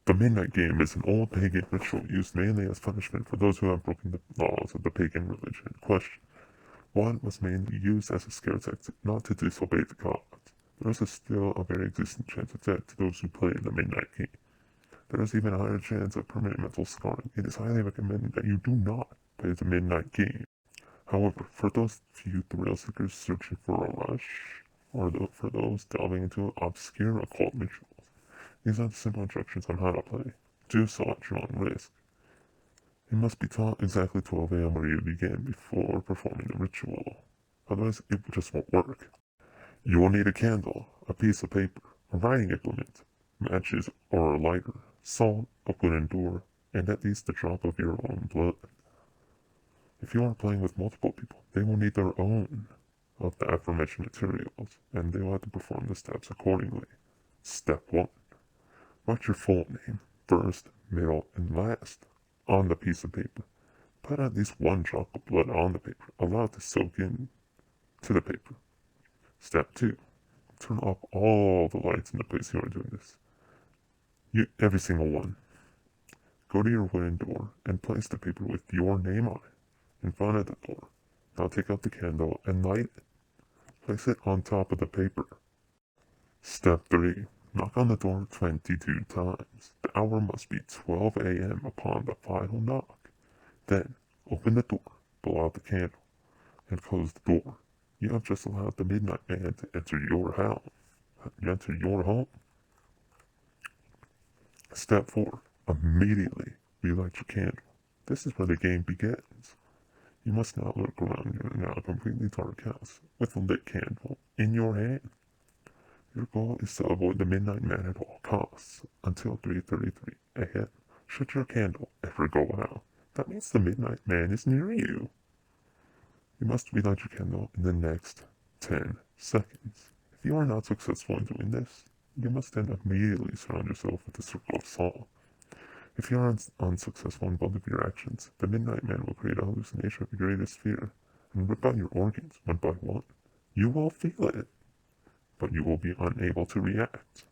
The Midnight Game is an old pagan ritual used mainly as punishment for those who have broken the laws of the pagan religion. Question: one was mainly used as a scare tactic, not to disobey the gods. There is still a very existent chance of death to those who play the Midnight Game. There is even a higher chance of permanent mental scarring. It is highly recommended that you do not play the Midnight Game. However, for those few thrill seekers searching for a rush, or for those delving into obscure occult rituals, these are the simple instructions on how to play. Do so at your own risk. You must be taught exactly 12 a.m. where you begin before performing the ritual. Otherwise, it just won't work. You will need a candle, a piece of paper, a writing implement, matches or a lighter, salt, a wooden door, and at least a drop of your own blood. If you are playing with multiple people, they will need their own of the aforementioned materials, and they will have to perform the steps accordingly. Step 1. Write your full name, first, middle, and last, on the piece of paper. Put at least one drop of blood on the paper. Allow it to soak in to the paper. Step 2. Turn off all the lights in the place you are doing this. Every single one. Go to your wooden door and place the paper with your name on it in front of the door. Now take out the candle and light it. Place it on top of the paper. Step 3. Knock on the door 22 times. The hour must be 12 a.m. upon the final knock. Then, open the door, blow out the candle, and close the door. You have just allowed the Midnight Man to enter your house. Step 4. Immediately relight your candle. This is where the game begins. You must now look around your now completely dark house with a lit candle in your hand. Your goal is to avoid the Midnight Man at all costs until 3:33 a.m. Should your candle ever go out, that means the Midnight Man is near you. You must relight your candle in the next 10 seconds. If you are not successful in doing this, you must then immediately surround yourself with a circle of salt. If you are unsuccessful in both of your actions, the Midnight Man will create a hallucination of your greatest fear and rip out your organs one by one. You will feel it, but you will be unable to react.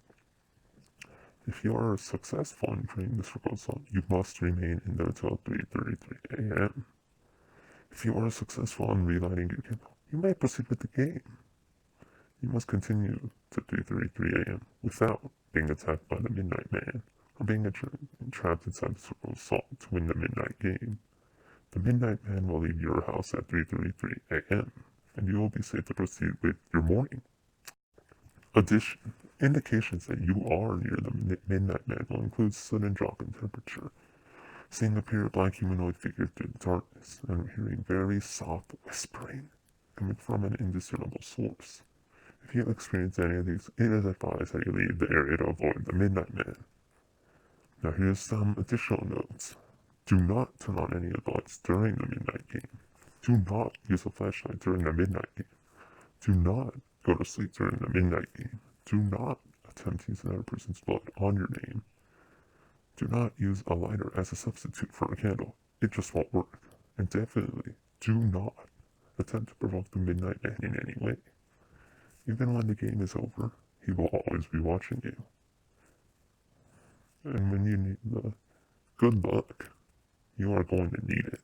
If you are successful in creating this circle of salt, you must remain in there until 3:33 a.m. If you are successful in relighting your candle, you may proceed with the game. You must continue to 3:33 a.m. without being attacked by the Midnight Man or being trapped inside the circle of salt to win the Midnight Game. The Midnight Man will leave your house at 3:33 a.m. and you will be safe to proceed with your morning. Addition: indications that you are near the Midnight Man will include sudden drop in temperature, seeing a pale black humanoid figure through the darkness, and hearing very soft whispering coming from an indiscernible source. If you experience any of these, it is advised that you leave the area to avoid the Midnight Man. Now here's some additional notes. Do not turn on any of the lights during the Midnight Game. Do not use a flashlight during the Midnight Game. Do not go to sleep during the Midnight Game. Do not attempt to use another person's blood on your name. Do not use a lighter as a substitute for a candle. It just won't work. And definitely do not attempt to provoke the Midnight Man in any way. Even when the game is over, he will always be watching you. And when you need the good luck, you are going to need it.